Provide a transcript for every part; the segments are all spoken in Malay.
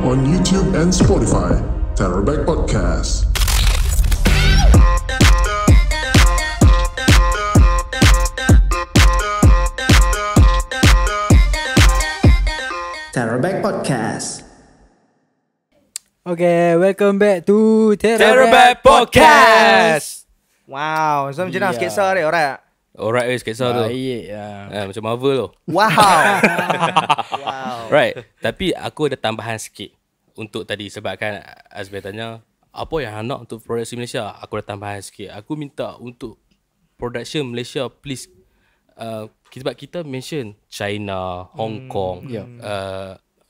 on YouTube and Spotify. Terrorback Podcast. Terrorback Podcast. Okay, welcome back to Terrorback Podcast. Wow, so macam mana Yeah. sketsa dia, alright? Alright, sketsa tu. Baik lah. Macam Marvel tu. Wow. Wow. Right. Tapi aku ada tambahan sikit untuk tadi sebab kan Azmi tanya apa yang nak untuk produksi Malaysia. Aku ada tambahan sikit. Aku minta untuk production Malaysia please sebab kita mention China, Hong Kong,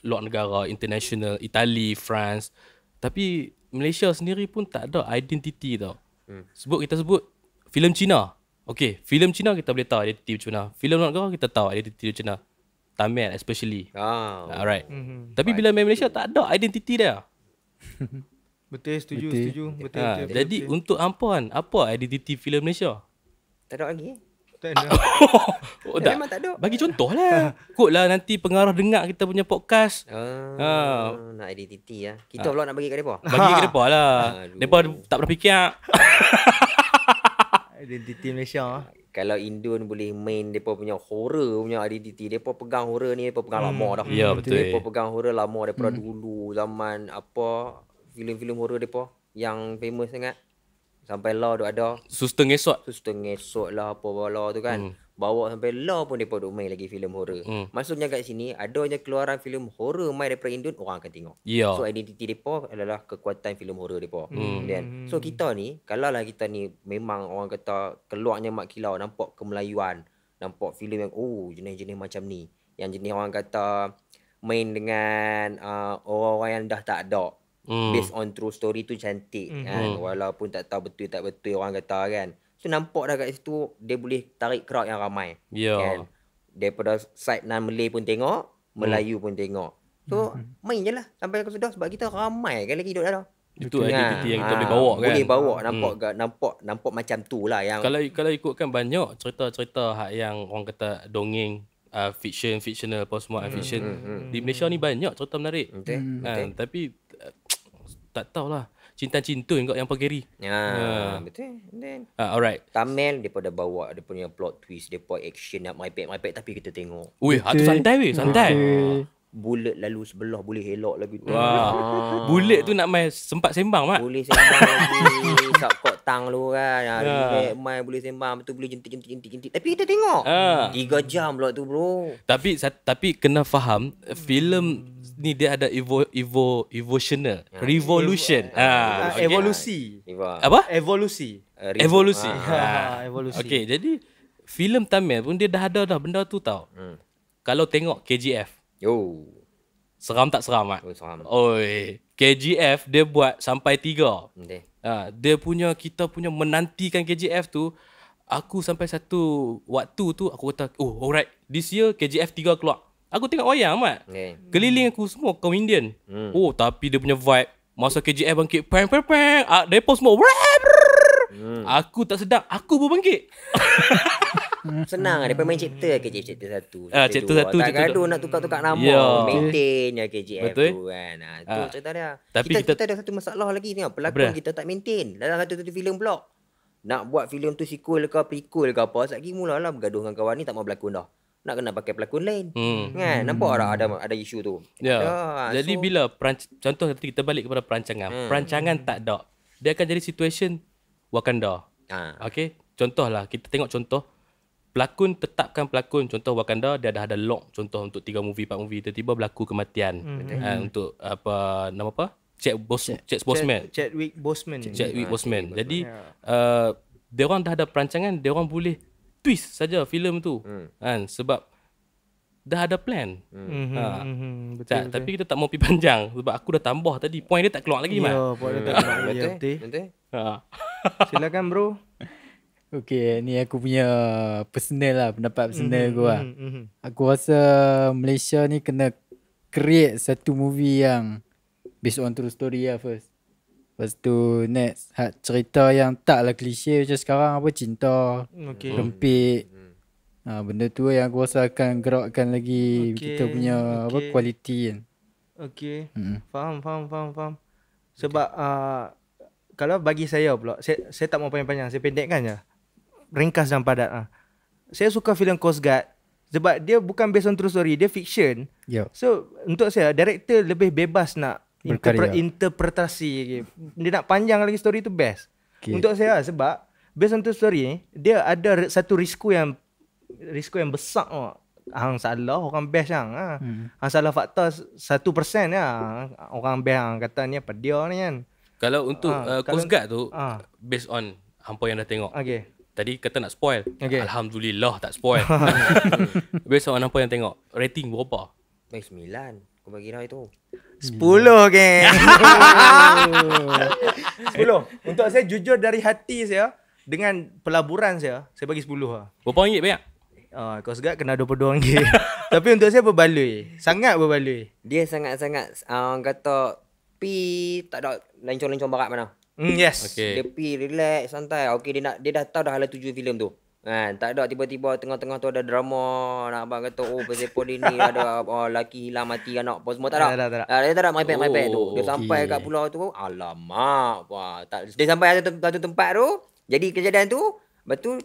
luar negara, international, Itali, France. Tapi Malaysia sendiri pun tak ada identiti tau. Kita sebut filem Cina. Okay, filem Cina kita boleh tahu identiti macam mana. Filem luar negara kita tahu identiti macam mana. Tamil especially. Alright. Tapi bila main Malaysia tak ada identiti dia. Betul, setuju. Betul. Jadi untuk ampuan, apa identiti filem Malaysia? Tak ada lagi. Tak ada. Oh, tak. Memang tak ada. Bagi contoh lah. Kot lah nanti pengarah dengar kita punya podcast. Nak identiti lah. Kita pula nak bagi kat mereka. Bagi ke depan lah. Aduh. Mereka tak pernah fikir. Identiti Malaysia. Kalau Indon boleh main depa punya horror punya identiti, depa pegang horror ni depa pegang lama dah. Ya, betul. Depa pegang horror lama daripada dulu, zaman apa filem-filem horror depa yang famous sangat. Sampai law tu ada. Suster ngesot. Suster ngesot lah apa bala tu kan. Bawa sampai law pun depa duk main lagi filem horror. Maksudnya kat sini adanya keluaran filem horror main daripada Indon, orang akan tengok. Ya. So identiti depa adalah kekuatan filem horror depa. Kan. So kita ni, kalau lah kita ni memang orang kata keluarnya mak kilau, nampak kemelayuan, nampak filem yang jenis-jenis macam ni, yang jenis orang kata main dengan orang-orang yang dah tak ada. Based on true story tu cantik kan. Walaupun tak tahu betul tak betul orang kata kan. So nampak dah kat situ dia boleh tarik crowd yang ramai. Ya. Kan. Daripada side non-Malay pun tengok, Melayu pun tengok. So main je lah sampai aku sedar sebab kita ramai kan lagi duduk dalam. Itu identiti yang kita boleh bawa kan. Boleh bawa, nampak macam tu lah yang Kalau ikutkan banyak cerita-cerita hak yang orang kata dongeng, fictional apa semua fiction. Di Malaysia ni banyak cerita menarik. Betul. Tapi tak tahulah. Cinta-cintun kot yang pageri. betul. Then Alright. Tamil dia dah bawa dia punya plot twist, dia action nak maipek tapi kita tengok. Ui, tu santai weh, santai. Bullet lalu sebelah boleh elok lagi tu. Wah. Bullet tu nak main sempat sembang mak. Boleh sembang lagi. Sakot tang lu kan. Main boleh sembang betul, boleh jentik. Tapi kita tengok. 3 jam pula tu bro. Tapi kena faham filem ni dia ada evolution. Okay. Evolusi. Apa? Evolusi. Evolusi. Evolusi. Okay, jadi filem Tamil pun dia dah ada dah benda tu tau. Kalau tengok KGF, Yo. seram tak seram mak? Seram. Oi, KGF dia buat sampai 3. Betul. Kita punya menantikan KGF tu. Aku sampai satu waktu tu aku kata, alright, this year KGF 3 keluar. Aku tengok wayang mat. Okay. Keliling aku semua kaum Indian. Tapi dia punya vibe masa KGF bangkit, pang. Depa semua. Aku tak sedap, aku pun bangkit. Senang dia main chapter KGF chapter 1. Chapter 1, Tak chapter gaduh nak tukar-tukar nama. Ya. Maintain je KGF Betul. tu kan. Tu cerita dia. Tapi kita ada satu masalah lagi ni. Pelakon kita tak maintain. Dalam satu filem pula. Nak buat filem tu sequel ke prequel ke apa, satgi mulalah bergaduh dengan kawan ni tak mau berlakon dah. Nak kena pakai pelakon lain. Kan? Nampak ada isu tu. Ya. so, Jadi bila contoh nanti kita balik kepada perancangan. Perancangan tak ada. Dia akan jadi situation Wakanda. Okay. Contohlah kita tengok contoh pelakon tetapkan pelakon contoh Wakanda dia dah ada lock contoh untuk 3 movie 4 movie tiba-tiba berlaku kematian. Untuk apa nama apa? Chadwick Boseman. Jadi dia orang dah ada perancangan, dia orang boleh twist saja filem tu. Kan sebab dah ada plan. Betul. Tapi kita tak mau pergi panjang sebab aku dah tambah tadi. Point dia tak keluar lagi mat. Ya, point dia tak keluar lagi. Betul. Silakan bro. Okay, ni aku punya personal lah, pendapat personal aku lah. Aku rasa Malaysia ni kena create satu movie yang based on true story lah first. Lepas tu next cerita yang taklah klise macam sekarang apa cinta, rempik. Benda tu yang aku rasa akan gerakkan lagi kita punya apa quality kan. Okay. Faham. Sebab kalau bagi saya pula, saya tak mau panjang-panjang, saya pendekkan je. Ringkas dan padat. Saya suka filem Coast Guard sebab dia bukan based on true story, dia fiction. Yup. So untuk saya, director lebih bebas nak Berkarya. interpretasi. Dia nak panjang lagi story tu best. Okay. Untuk saya sebab based on true story ni, dia ada satu risiko yang besar. Hang salah orang best hang. Hang salah fakta 1% lah. Orang best hang kata ni apa dia ni kan. Kalau untuk Coast Guard tu based on hampa yang dah tengok. Okay. Tadi kata nak spoil. Okay. Alhamdulillah tak spoil. Based on hampa yang tengok. Rating berapa? Baik 9. Aku bagi dah itu. 10 geng. 10. Untuk saya jujur dari hati saya, dengan pelaburan saya bagi 10 lah. Berapa ringgit banyak? Coast Guard kena RM22. Tapi untuk saya berbaloi. Sangat berbaloi. Dia sangat-sangat kata pi tak ada lencong-lencong barat mana. Yes. Okay. Dia pi relax santai. Okey dia dah tahu dah hala tuju filem tu. Kan tak ada tiba-tiba tengah-tengah tu ada drama nak abang kata pasal ni ada laki hilang mati anak apa semua tak ada. Tak ada. Dia tak ada maipek tu. Dia sampai Okay. kat pulau tu alamak. Wah tak dia sampai satu tempat tu jadi kejadian tu betul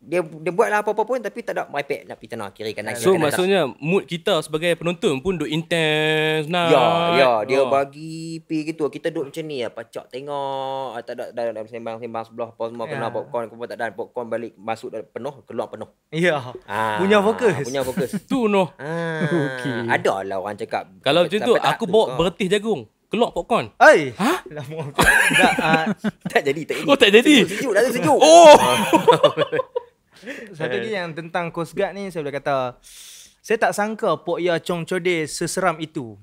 dia buatlah apa-apa pun tapi tak ada maipek nak pergi tanah kiri kanan. So kiri, kanan, tak. maksudnya mood kita sebagai penonton pun duk intense nak. Ya, dia bagi pi gitu. Kita duduk macam ni pacak tengok, tak ada dah sembang-sembang sebelah apa semua kena popcorn apa tak ada popcorn balik masuk dah penuh, keluar penuh. Ya. Punya fokus. Punya fokus. Tu noh. Okey. Ada lah orang cakap. Kalau macam tu sampai tak aku tu bawa kau. bertih jagung. Keluar popcorn. Ai. Ha? Lama. Tak. tak jadi. Oh tak jadi. Sejuk dah sejuk. Oh. Satu lagi yang tentang Coast Guard ni, saya boleh kata, saya tak sangka Pok Ya Chong Chode seseram itu.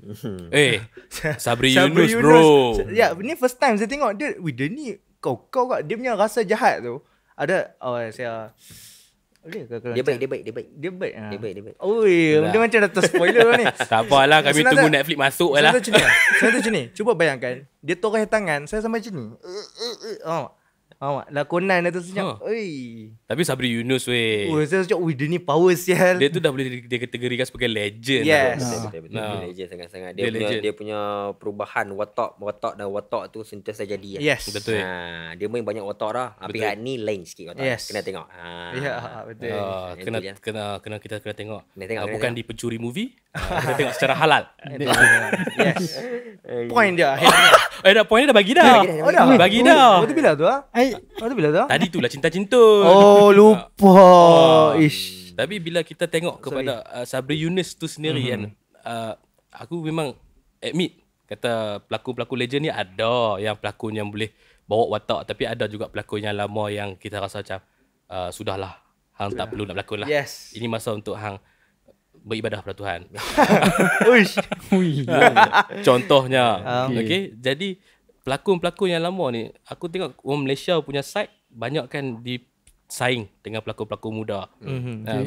Sabri Yunus bro. Ya, ni first time saya tengok dia. Wih, dia ni kau kat dia punya rasa jahat tu. Ada saya boleh ke kalau Dia baik. dia baik. Dia baik. Oi, dia macam dah terspoiler ni. Tak apalah kami Senang tunggu tak? Netflix masuk Saya lah. tu macam ni. Cuba bayangkan, dia toreh tangan, saya sampai macam ni. Lah Conan dia tu senyap. Oi. Tapi Sabri Yunus weh. Oh, saya cakap, wih, dia ni power sial. Dia tu dah boleh dikategorikan sebagai legend. Yes. Betul. Nah. Dia legend sangat-sangat. Dia legend. Dia punya perubahan watak dan watak tu sentiasa jadi. Yes. Betul. Dia main banyak watak dah. Tapi Betul. ni lain sikit watak. Yes. Kena tengok. Ya, betul. Kita kena tengok. Kena tengok, Bukan di pencuri movie. Kita tengok secara halal. Yes. Point dia. Dah point dia dah bagi dah. Oh, dah. Bagi dah. Waktu bila tu ah? Ai, Waktu bila tu ah? Tadi tu lah cinta-cintun. Oh, lupa. Ish. Tapi bila kita tengok kepada Sabri Yunus tu sendiri kan, aku memang admit kata pelakon-pelakon legend ni ada yang pelakon yang boleh bawa watak, tapi ada juga pelakon yang lama yang kita rasa macam sudahlah, hang tak perlu nak berlakon lah. Yes. Ini masa untuk hang beribadah pada Tuhan. Uish. Contohnya. Okay. Okay. Jadi pelakon-pelakon yang lama ni, aku tengok orang Malaysia punya side banyak kan disaing dengan pelakon-pelakon muda.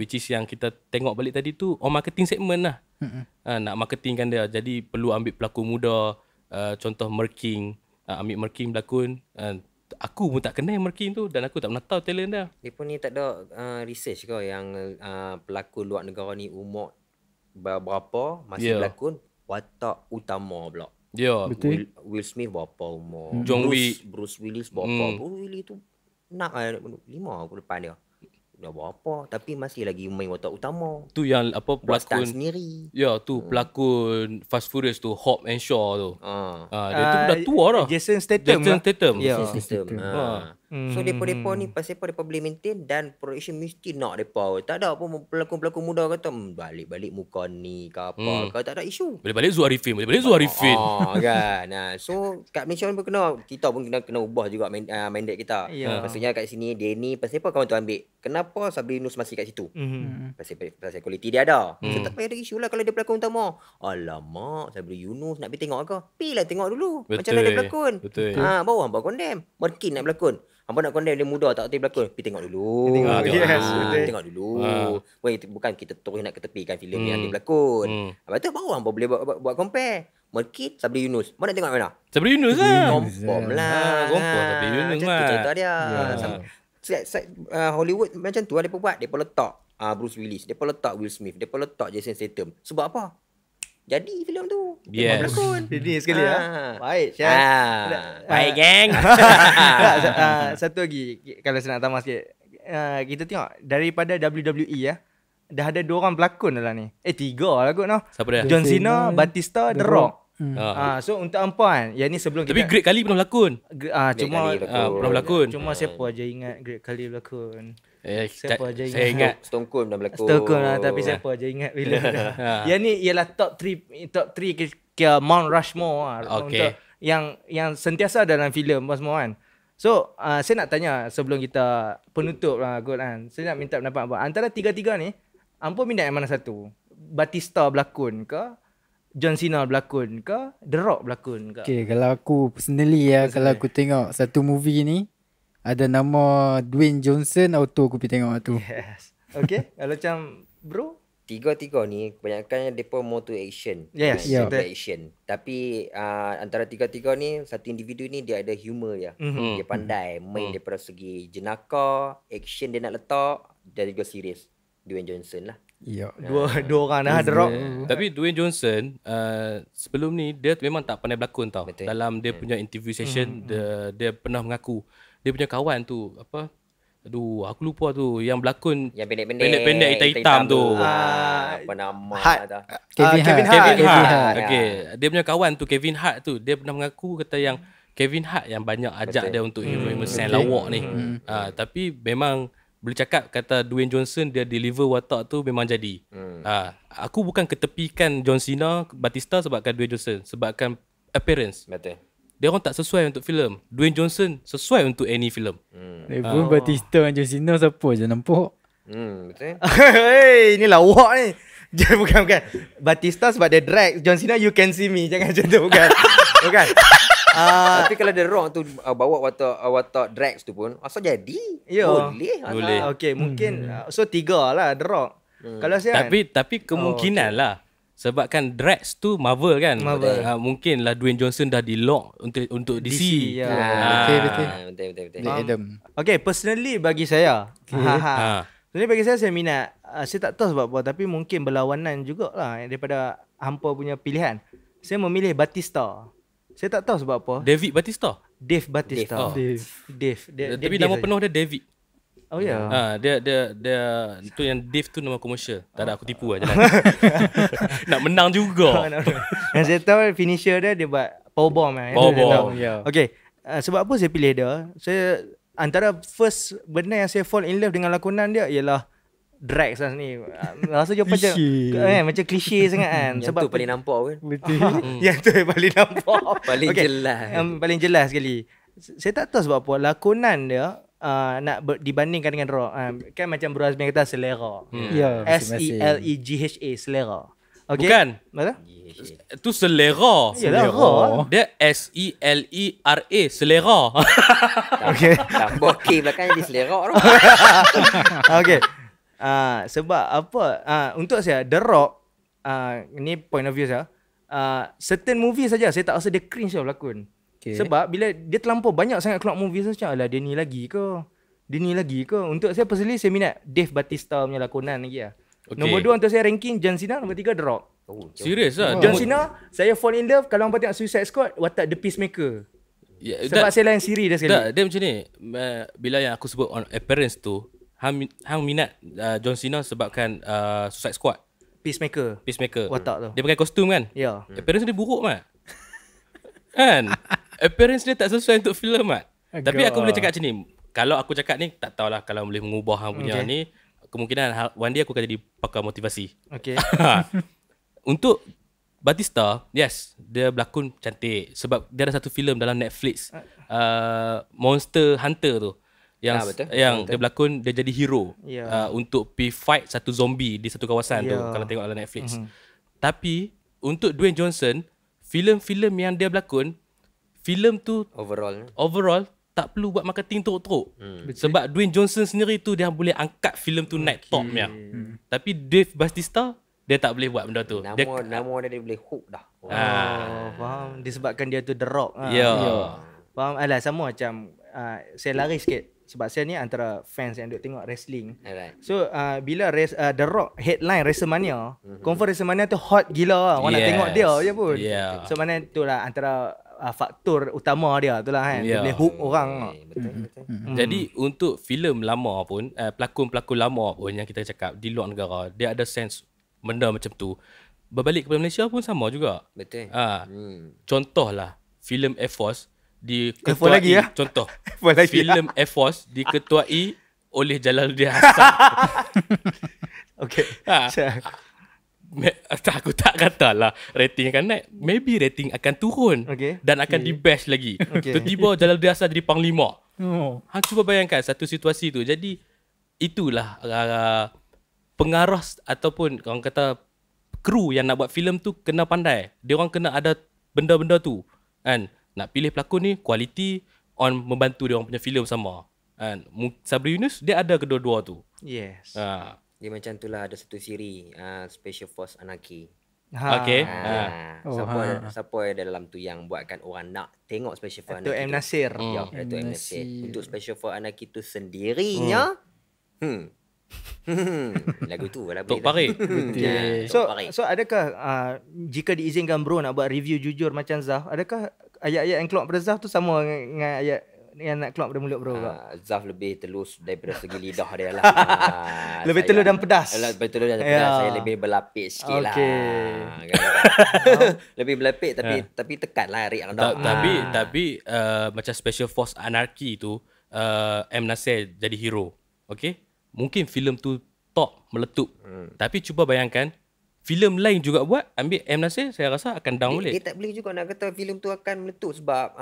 Which is yang kita tengok balik tadi tu on marketing segment lah. Nak marketingkan dia. Jadi perlu ambil pelakon muda. Contoh Merking. Ambil Merking berlakon. Aku pun tak kenal Merking tu dan aku tak pernah tahu talent dia. Dia pun ni tak ada research ke yang pelakon luar negara ni umur berapa masih berlakon watak utama pula. Ya. betul. Will Smith berapa umur? Bruce Willis berapa? Bruce Willis tu nak 5 aku depan dia. Dah berapa tapi masih lagi main watak utama. Tu yang apa Buat stunt pelakon. sendiri. Ya, tu pelakon Fast Furious tu, Hobbs and Shaw tu. Dia tu dah tua dah. Jason Statham. Jason Statham. Ya. Sistem. So depa ni pasal depa boleh maintain dan production mesti nak depa. Tak ada pun pelakon-pelakon muda kata balik-balik muka ni ke apa ke, tak ada isu. Balik-balik Zul Arifin. Kan. So kat Malaysia pun kita pun kena ubah juga mandate kita. Ya. Maksudnya kat sini dia ni pasal apa kawan tu ambil? Kenapa Sabri Yunus masih kat situ? Pasal kualiti dia ada. So tak payah ada isu lah kalau dia pelakon utama. Alamak, Sabri Yunus nak pergi tengok ke? Pergilah tengok dulu. Macam mana dia pelakon. Betul. Baru hangpa condemn. Merkin nak berlakon. Hangpa nak condemn dia muda tak kerti berlakon. Pergi tengok dulu. Tengok. Yes, betul. Tengok dulu. Bukan kita terus nak ketepikan filem yang dia berlakon. Lepas tu baru hangpa boleh buat compare. Merkin, Sabri Yunus. Mana tengok mana? Sabri Yunus lah. Confirm lah. Confirm Sabri Yunus Macam lah. tu cerita dia. Hollywood macam tu lah. Mereka buat. Mereka letak Bruce Willis. Mereka letak Will Smith. Mereka letak Jason Statham. Sebab apa? Jadi filem tu. Yes. Berlakon. Ini sekali Baik Syah. Baik geng. Satu lagi kalau saya nak tambah sikit. Kita tengok daripada WWE dah ada 2 orang pelakon dalam ni. 3 lah kot noh. Siapa dia? John Cena, Batista, The Rock. Ah. So untuk hampa kan, yang ni sebelum Tapi kita Great Kali pernah berlakon. cuma Great Khali berlakon. Pernah berlakon. cuma siapa aja ingat Great Kali berlakon. Siapa aja Saya ingat. Stone Cold dah berlakon. Stokon lah, tapi siapa aja ingat bila yang ni ialah top 3 ke Mount Rushmore lah. Okay. Untuk yang sentiasa dalam filem apa semua kan. So saya nak tanya sebelum kita penutup lah kot kan. Saya nak minta pendapat abang. Antara 3 ni, hampa minat yang mana satu? Batista berlakon ke? John Cena berlakon ke? The Rock berlakon ke? Okay, kalau aku personally kalau aku tengok satu movie ni ada nama Dwayne Johnson, auto aku pergi tengok tu. Yes. Okay, kalau macam bro? 3 ni kebanyakannya depa more to action. Yes, Ya. Depa action. Tapi antara 3 ni satu individu ni dia ada humor je. Dia pandai main daripada segi jenaka, action dia nak letak dan juga serius. Dwayne Johnson lah. Ya. Dua orang dah The Rock. Tapi Dwayne Johnson sebelum ni dia memang tak pandai berlakon tau. Betul. Dalam dia punya interview session dia pernah mengaku dia punya kawan tu apa? Aduh, aku lupa tu yang berlakon Yang pendek-pendek pendek hitam-hitam tu. Apa nama Hart. dah. Kevin Hart. Kevin Kevin Hart. Hart. Okay. Dia punya kawan tu Kevin Hart tu dia pernah mengaku kata yang Kevin Hart yang banyak ajak dia untuk hero-hero sen lawak ni. Tapi memang boleh cakap kata Dwayne Johnson dia deliver watak tu memang jadi. Aku bukan ketepikan John Cena, Batista sebabkan Dwayne Johnson, sebabkan appearance. Betul. Dia orang tak sesuai untuk filem. Dwayne Johnson sesuai untuk any filem. Pun Batista dengan John Cena siapa je nampak. Betul. Hey, ini lawak ni. Dia bukan. Batista sebab dia drag. John Cena you can see me. Jangan macam tu bukan. Bukan. Tapi kalau The Rock tu bawa watak drags tu pun asal jadi. Ya. Boleh. Boleh. Okay, mungkin so 3 lah The Rock. Kalau saya Tapi kemungkinan lah. Sebabkan Drax tu Marvel kan. Marvel. Mungkin lah Dwayne Johnson dah di lock untuk DC. ya. Betul. Betul. Black Adam. Okay, personally bagi saya. Sebenarnya bagi saya minat. Saya tak tahu sebab apa, tapi mungkin berlawanan jugalah daripada hampa punya pilihan. Saya memilih Batista. Saya tak tahu sebab apa. David Batista. Dave Batista. Dave. Dave. Dia Tapi Dave nama saja. penuh dia David. Oh ya. Dia tu yang Dave tu nama komersial. Tak ada aku tipu lah jalan. Nak menang juga. Yang saya tahu finisher dia buat powerbomb. Powerbomb. Ya. Okay. Sebab apa saya pilih dia? Saya antara first benda yang saya fall in love dengan lakonan dia ialah Drax lah ni. Rasa dia macam klise sangat kan. Yang tu paling nampak kan. Betul. Yang tu yang paling nampak. Paling jelas. Yang paling jelas sekali. Saya tak tahu sebab apa lakonan dia nak dibandingkan dengan Rock. Kan macam Bro Azmi kata selera. Ya. SELEGHA selera. Okay. Bukan. Mana? Tu selera. Selera. Dia SELERA selera. Okay. Tak bokeh belakang jadi selerak tu. Okay. Sebab apa? Untuk saya The Rock, ni point of view saya. Certain movie saja saya tak rasa dia cringe tau berlakon. Okay. Sebab bila dia terlampau banyak sangat keluar movie saya macam alah dia ni lagi ke? Dia ni lagi ke? Untuk saya personally saya minat Dave Batista punya lakonan lagi lah. Okay. Nombor 2 untuk saya ranking John Cena, nombor 3 The Rock. Serius lah. John Cena, saya fall in love kalau hampa tengok Suicide Squad, watak The Peacemaker. Ya, Sebab saya lain siri dia sekali. dia macam ni. Bila yang aku sebut on appearance tu, hang minat John Cena sebabkan Suicide Squad. Peacemaker. Watak tu. Dia pakai kostum kan? Ya. Appearance dia buruk mat. Kan? Appearance dia tak sesuai untuk filem mat. Tapi aku boleh cakap macam ni. Kalau aku cakap ni, tak tahulah kalau boleh mengubah hang punya ni. Kemungkinan one day aku akan jadi pakar motivasi. Okay. Untuk Batista, yes, dia berlakon cantik sebab dia ada satu filem dalam Netflix, Monster Hunter tu. Betul. Dia berlakon dia jadi hero Ya. untuk pergi fight satu zombie di satu kawasan tu kalau tengok dalam Netflix. Tapi untuk Dwayne Johnson, filem-filem yang dia berlakon, filem tu overall tak perlu buat marketing teruk-teruk. Sebab Dwayne Johnson sendiri tu dia boleh angkat filem tu naik top punya. Tapi Dave Batista dia tak boleh buat benda tu. Nama dia boleh hook dah. Faham. Disebabkan dia tu The Rock. Ya. Faham. Alah sama macam saya lari sikit. sebab saya ni antara fans yang duk tengok wrestling. Alright. So bila The Rock headline WrestleMania, confirm WrestleMania tu hot gila lah. Orang nak Yes. tengok dia je pun. Yeah. So mana tu lah antara faktor utama dia tu lah kan. Dia Yeah. boleh hook orang. Betul. Jadi untuk filem lama pun, pelakon-pelakon lama pun yang kita cakap di luar negara, dia ada sense benda macam tu. Berbalik kepada Malaysia pun sama juga. Betul. Contohlah filem Air Force Air Force lagi ya? Contoh. Force lagi, filem Air Force diketuai oleh Jalaluddin Hassan. Okay. Ha. Aku tak katalah rating akan naik. Maybe rating akan turun. Okay. Dan akan di-bash lagi. Okay. Tiba-tiba Jalaluddin Hassan jadi panglima. Oh. Hang cuba bayangkan satu situasi tu. Jadi itulah pengarah ataupun orang kata kru yang nak buat filem tu kena pandai. Dia orang kena ada benda-benda tu. Kan? Nak pilih pelakon ni quality on membantu dia orang punya filem sama. Kan? Sabri Yunus dia ada kedua-dua tu. Yes. Dia macam tu lah, ada satu siri Special Force Anarchy. Okay. Siapa ada dalam tu yang buatkan orang nak tengok Special Force Dato' Anarchy M. Nasir. Ya, Dato' M. Nasir. Untuk Special Force Anarchy tu sendirinya lagu tu lah Tok Pare. So adakah jika diizinkan bro nak buat review jujur macam Zaf, adakah ayat-ayat yang keluar daripada Zaf tu sama dengan ayat yang nak keluar daripada mulut bro ke? Zaf lebih telus daripada segi lidah dia lah. Lebih telur dan pedas. Lebih telur dan pedas. Saya lebih berlapis sikit lah. Lebih berlapis tapi tekan lah Rick. Tapi macam Special Force Anarchy tu M. Nasir jadi hero. Okay? Mungkin filem tu top, meletup. Tapi cuba bayangkan filem lain juga buat, ambil M. Nasir, saya rasa akan down balik. Dia tak boleh juga nak kata filem tu akan meletup sebab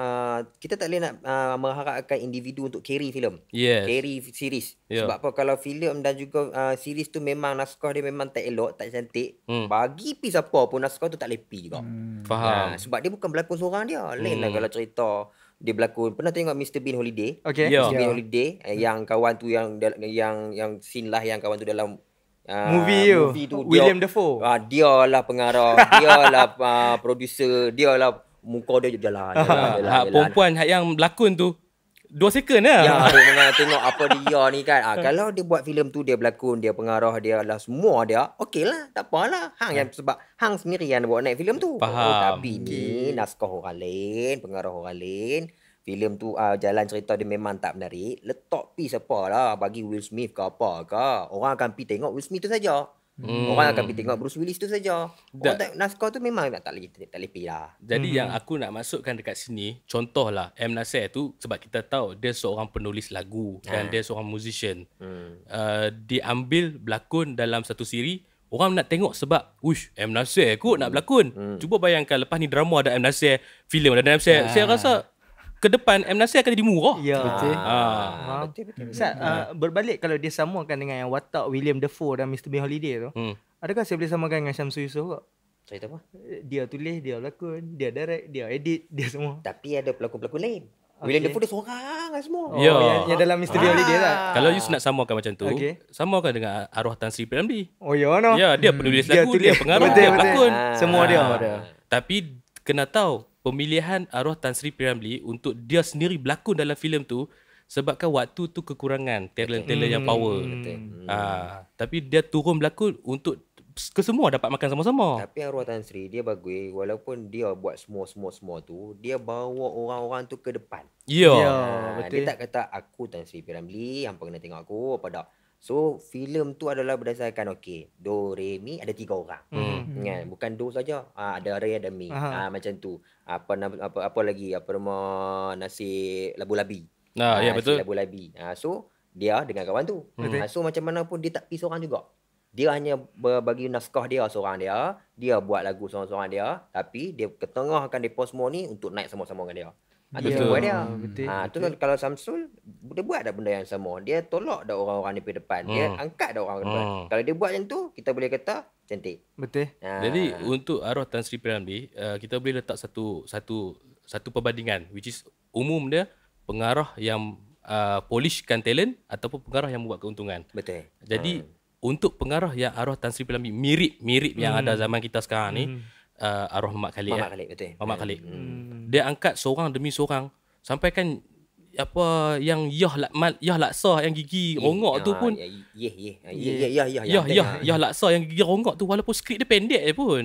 kita tak boleh nak mengharapkan individu untuk carry filem. Yes. Carry series. Yeah. Sebab apa, kalau filem dan juga series tu memang naskah dia memang tak elok, tak cantik, bagi pi siapa pun naskah tu tak boleh pi juga. Faham. Sebab dia bukan berlakon seorang dia. Lain lah kalau cerita dia berlakon. Pernah tengok Mr. Bean Holiday? Okay. Ya. Mr. Bean Holiday yang kawan tu yang scene lah yang kawan tu dalam Movie tu William Dafoe. Dia lah pengarah, dia lah producer, dia lah muka dia jalan. Perempuan yang berlakon tu 2 second lah. Ya, tengok apa dia ni kan. Kalau dia buat filem tu, dia berlakon, dia pengarah, dia lah semua dia, okey lah, tak apalah. Sebab Hang sendiri yang buat naik filem tu. Faham. Tapi ni naskah orang lain, pengarah orang lain. Filem tu jalan cerita dia memang tak menarik. Letak pi siapa lah, bagi Will Smith ke apa ke. Orang akan pi tengok Will Smith tu saja. Orang akan pi tengok Bruce Willis tu saja. Naskah tu memang tak boleh pi lah. Jadi yang aku nak masukkan dekat sini, contohlah M. Nasir tu, sebab kita tahu dia seorang penulis lagu dan dia seorang musician. Dia ambil berlakon dalam satu siri, orang nak tengok sebab wish M. Nasir kot nak berlakon. Cuba bayangkan lepas ni drama ada M. Nasir, filem ada M. Nasir. Saya rasa ke depan M. Nasir akan jadi murah. Ya. Betul. Betul. Ustaz, berbalik kalau dia samakan dengan yang watak William Dafoe dan Mr. Bean Holiday tu, adakah saya boleh samakan dengan Syamsul Yusof ke? Cerita apa? Dia tulis, dia berlakon, dia direct, dia edit, dia semua. Tapi ada pelakon-pelakon lain. William Dafoe dia seorang lah semua. Ya. Yang dalam Mr. Bean Holiday lah. Kalau you nak samakan macam tu, Okay. samakan dengan arwah Tan Sri P. Oh ya no. Ya, dia penulis Dia lagu, tulis. dia pengarah, Betul, dia betul. pelakon. Semua dia. Tapi kena tahu pemilihan arwah Tan Sri P. untuk dia sendiri berlakon dalam filem tu sebabkan waktu tu kekurangan talent-talent yang power. Tapi dia turun berlakon untuk kesemua dapat makan sama-sama. Tapi arwah Tan Sri dia bagus, walaupun dia buat semua tu, dia bawa orang-orang tu ke depan. Ya. betul. Dia tak kata aku Tan Sri P. hampa kena tengok aku apa tak. So filem tu adalah berdasarkan do re mi, ada 3 orang. Kan, bukan do saja. Ada re ada mi. Macam tu. Apa lagi? Apa nama nasi labu-labi. Ya betul. Nasi labu-labi. So dia dengan kawan tu. So macam mana pun dia tak pergi seorang juga. Dia hanya bagi naskah dia seorang dia buat lagu seorang-seorang dia, tapi dia ketengahkan depa semua ni untuk naik sama-sama dengan dia. Itu semua dia. Tu kalau Samsul dia buat dah benda yang sama. Dia tolak dah orang-orang ni pergi depan. Dia angkat dah orang ke depan. Kalau dia buat macam tu, kita boleh kata cantik. Betul. Jadi untuk arwah Tan Sri P. kita boleh letak satu perbandingan, which is umum dia pengarah yang polishkan talent ataupun pengarah yang membuat keuntungan. Betul. Jadi untuk pengarah yang arwah Tan Sri P. mirip yang ada zaman kita sekarang ni, arwah Muhammad Khalid. Muhammad Khalid, betul. Muhammad Khalid. Dia angkat seorang demi seorang sampai kan apa yang Yah Laksa yang gigi rongok tu pun Yah Laksa yang gigi rongok tu walaupun skrip dia pendek je pun.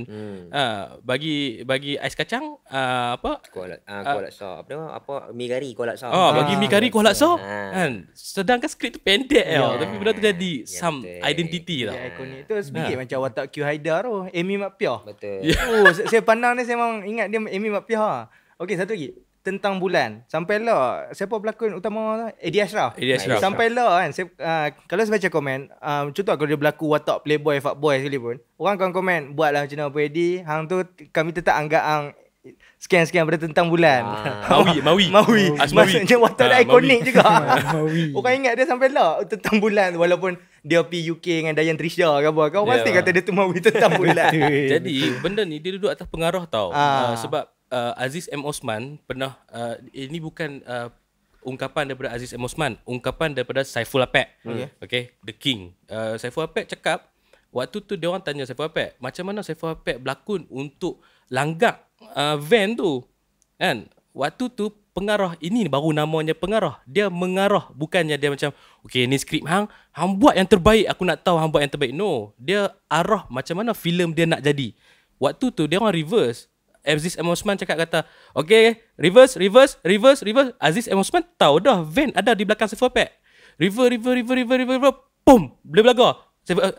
Bagi Ais Kacang apa? Kuala Laksa. Apa Mi Kari Kuala Laksa. Bagi Mi Kari Kuala Laksa kan. Sedangkan skrip tu pendek tapi benda tu jadi some identity tau. Ikonik tu sedikit macam watak Q Haidar tu, Amy Makpiah. Betul. Saya pandang ni saya memang ingat dia Amy Makpiah. Okey, satu lagi. Tentang bulan. Sampailah siapa pelakon utama tu? Eddie Ashraf. Sampailah kan. Kalau saya baca komen, contoh kalau dia berlaku watak playboy, fuckboy sekali pun, orang akan komen, buatlah macam mana apa Eddie, hang tu kami tetap anggap hang sekian-sekian pada tentang bulan. Mawi. Maksudnya watak dia ikonik juga. Orang ingat dia sampailah tentang bulan walaupun dia pergi UK dengan Dayan Trisha ke apa. Kau pasti kata dia tu Mawi tentang bulan. Jadi benda ni dia duduk atas pengaruh tau. Sebab Aziz M. Osman pernah ini bukan ungkapan daripada Aziz M. Osman, ungkapan daripada Saiful Apek. Okay, The King. Saiful Apek cakap waktu tu dia orang tanya Saiful Apek, macam mana Saiful Apek berlakon untuk langgak van tu kan. Waktu tu pengarah, ini baru namanya pengarah. Dia mengarah, bukannya dia macam okay ni skrip hang buat yang terbaik, aku nak tahu hang buat yang terbaik. No, dia arah macam mana filem dia nak jadi. Waktu tu dia orang reverse. Aziz M. Osman kata, okay, reverse. Aziz M. Osman tahu dah van ada di belakang Saiful Apek. River, boom, boleh belaga.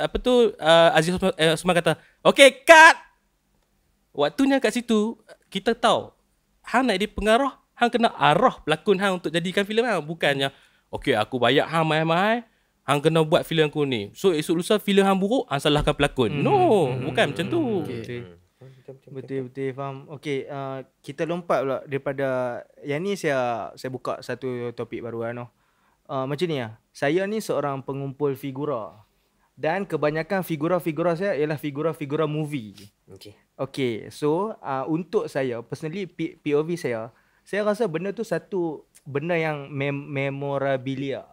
Apa tu, Aziz Osman kata, okay, cut. Waktunya kat situ, kita tahu, hang nak jadi pengarah, hang kena arah pelakon hang untuk jadikan filem hang. Bukannya, okay, aku bayar hang mahal-mahal, hang kena buat filem aku ni. So, esok lusa filem hang buruk, hang salahkan pelakon. No, bukan macam tu. Betul faham. Okey, kita lompat pula daripada yang ni, saya buka satu topik baru kan. Macam ni lah. Saya ni seorang pengumpul figura. Dan kebanyakan figura-figura saya ialah figura-figura movie. Okey, so untuk saya personally, POV saya rasa benda tu satu benda yang memorabilia.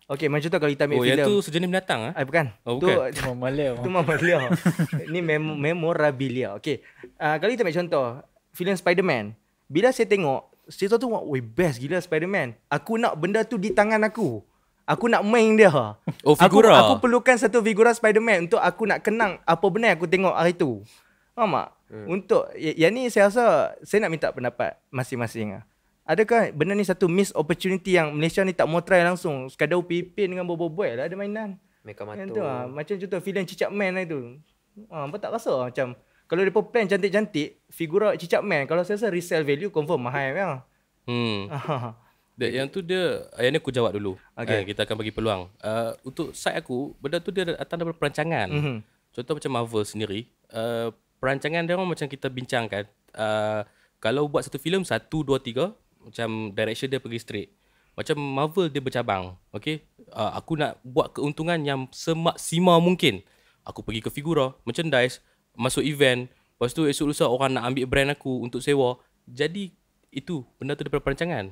Okey, macam tu kalau kita ambil filem. Yang tu Sejenis Binatang bukan. Bukan. Tu Mamalia. Ini memorabilia. Okey. Kalau kita ambil contoh filem Spider-Man. Bila saya tengok, saya tu best gila Spider-Man. Aku nak benda tu di tangan aku. Aku nak main dia. Figura. Aku perlukan satu figura Spider-Man untuk aku nak kenang apa benda yang aku tengok hari tu. Faham tak? Untuk yang ni saya rasa saya nak minta pendapat masing-masing. Adakah benda ni satu miss opportunity yang Malaysia ni tak mau try langsung, sekadar upipin dengan bobo-boy lah ada mainan. Macam contoh filem Cicak Man lah itu. Apa tak rasa macam kalau depa plan cantik-cantik figura Cicak Man, kalau saya rasa resale value confirm mahal ya. Yang tu dia, yang ni aku jawab dulu. Kita akan bagi peluang. Untuk side aku, benda tu dia datang daripada perancangan. Contoh macam Marvel sendiri, perancangan dia orang macam kita bincangkan. Kalau buat satu filem 1, 2, 3, macam direction dia pergi straight. Macam Marvel dia bercabang. Okay, aku nak buat keuntungan yang semaksimal mungkin. Aku pergi ke figura, merchandise, masuk event. Lepas tu esok lusa orang nak ambil brand aku untuk sewa. Jadi itu benda tu daripada perancangan.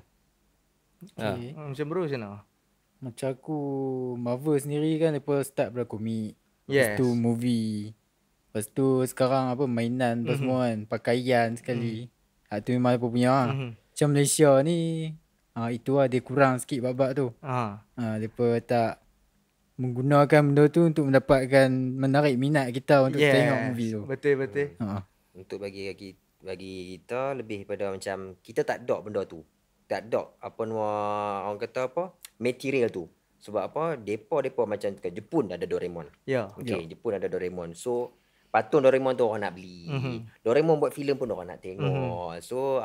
Macam bro macam mana? Macam aku, Marvel sendiri kan mereka start dari komik. Lepas tu movie. Lepas tu sekarang apa mainan apa semua kan. Pakaian sekali. Tu memang mereka punya Macam Malaysia ni itu lah dia kurang sikit bab tu. Mereka tak menggunakan benda tu untuk mendapatkan menarik minat kita untuk tengok movie tu. Betul. Untuk bagi kita lebih pada macam kita tak dok benda tu. Tak dok apa orang kata apa material tu. Sebab apa depa macam kat Jepun ada Doraemon. Jepun ada Doraemon. So patung Doraemon tu orang nak beli. Doraemon buat filem pun orang nak tengok. So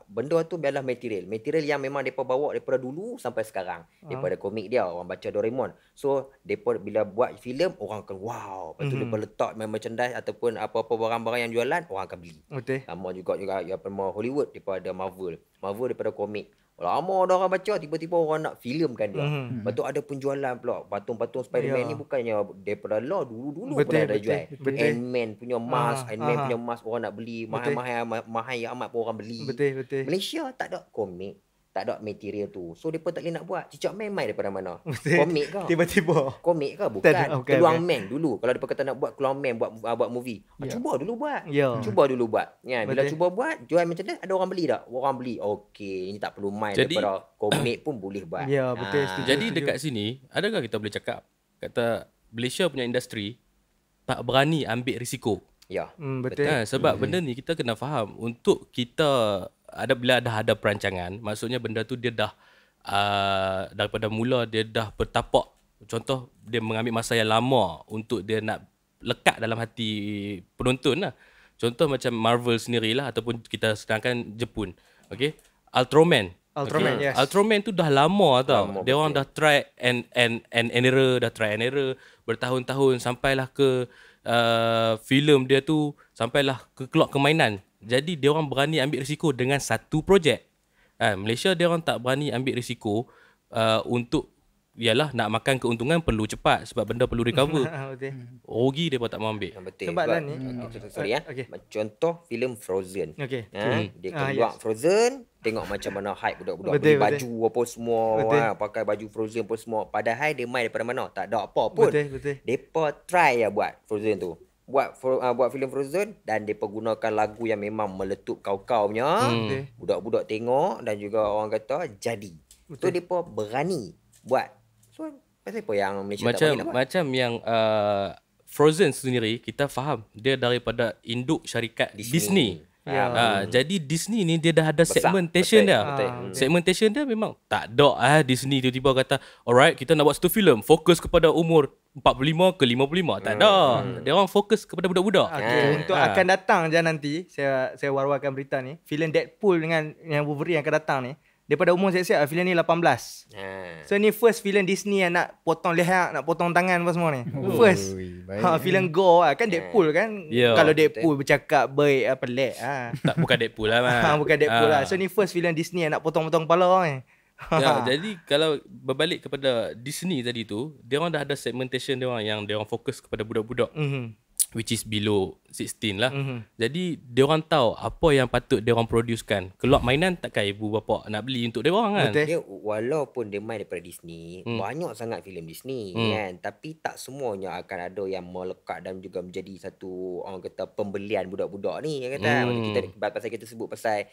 benda tu biarlah material yang memang depa bawa daripada dulu sampai sekarang. Daripada komik dia orang baca Doraemon. So depa bila buat filem orang akan wow. Lepas tu depa letak merchandise ataupun apa-apa barang-barang yang jualan orang akan beli. Sama juga apa Hollywood depa ada Marvel daripada komik. Lama dah orang baca, tiba-tiba orang nak filmkan dia. Lepas tu ada penjualan pula. Patung-patung Spider-Man ni bukannya daripada dulu pun ada jual. Ant-Man punya mask, orang nak beli. Mahal amat pun orang beli. Betul. Malaysia tak ada komik. tak ada material tu. So depa tak boleh nak buat. Cicak main daripada mana? Betul. Komik ke? Tiba-tiba. Komik ke? Bukan. Okay, Keluang Meng dulu. Kalau depa kata nak buat Keluang Meng buat movie. Cuba dulu buat. Ya. Cuba dulu buat. Ya, bila Betul. cuba buat, jual macam mana? Ada orang beli tak? Orang beli. Okey, ini tak perlu main Jadi- daripada komik pun boleh buat. Ya, betul, setuju. Jadi dekat sini, adakah kita boleh cakap kata Malaysia punya industri tak berani ambil risiko? Ya. Betul. Sebab benda ni kita kena faham, untuk kita bila dah ada perancangan, maksudnya benda tu dia dah daripada mula dia dah bertapak. Contoh dia mengambil masa yang lama untuk dia nak lekat dalam hati penonton lah. Contoh macam Marvel sendirilah ataupun kita sedangkan Jepun. Okay, Ultraman, Yes. Ultraman tu dah lama tau. Lama, Dia orang dah try and error, bertahun-tahun sampailah ke filem dia tu sampailah ke keluar ke mainan. Jadi dia orang berani ambil risiko dengan satu projek. Malaysia dia orang tak berani ambil risiko untuk ialah nak makan keuntungan perlu cepat sebab benda perlu recover. Betul. Rugi dia pun tak mau ambil. Betul. Sebab lah ni. Sorry ya. Okey. Contoh filem Frozen. Okey. Dia keluar Frozen, tengok macam mana hype budak-budak beli Betul. baju apa semua, pakai baju Frozen apa semua. Padahal dia main daripada mana? Tak ada apa pun. Betul. Depa try buat Frozen tu. Buat filem Frozen dan depa gunakan lagu yang memang meletup kau-kau punya. Budak-budak tengok dan juga orang kata jadi. So depa berani buat. So pasal apa yang Malaysia tak berani nak buat? Macam yang Frozen sendiri kita faham dia daripada induk syarikat Disney. Jadi Disney ni dia dah ada Besar. segmentation Betul. dia. Betul. Segmentation dia memang tak ada Disney tiba-tiba kata, alright kita nak buat satu filem fokus kepada umur 45 ke 55. Tak ada. Dia orang fokus kepada budak-budak. Untuk akan datang je nanti, saya war-warkan berita ni, filem Deadpool dengan yang Wolverine yang akan datang ni, daripada umur siap-siap filem ni 18. So ni first filem Disney yang nak potong leher, nak potong tangan apa semua ni. First. Filem gore kan Deadpool kan. Ya. Kalau Deadpool bercakap baik pelik Tak, bukan Deadpool lah man. bukan Deadpool lah. So ni first filem Disney yang nak potong-potong kepala ni. Jadi kalau berbalik kepada Disney tadi tu, dia orang dah ada segmentation dia orang yang dia orang fokus kepada budak-budak. Which is below 16 lah. Jadi dia orang tahu apa yang patut dia orang producekan. Keluar mainan takkan ibu bapa nak beli untuk dia orang kan. Betul. Dia walaupun dia main daripada Disney, banyak sangat filem Disney kan, tapi tak semuanya akan ada yang melekat dan juga menjadi satu orang kata pembelian budak-budak ni yang kata. Kita pasal kita sebut pasal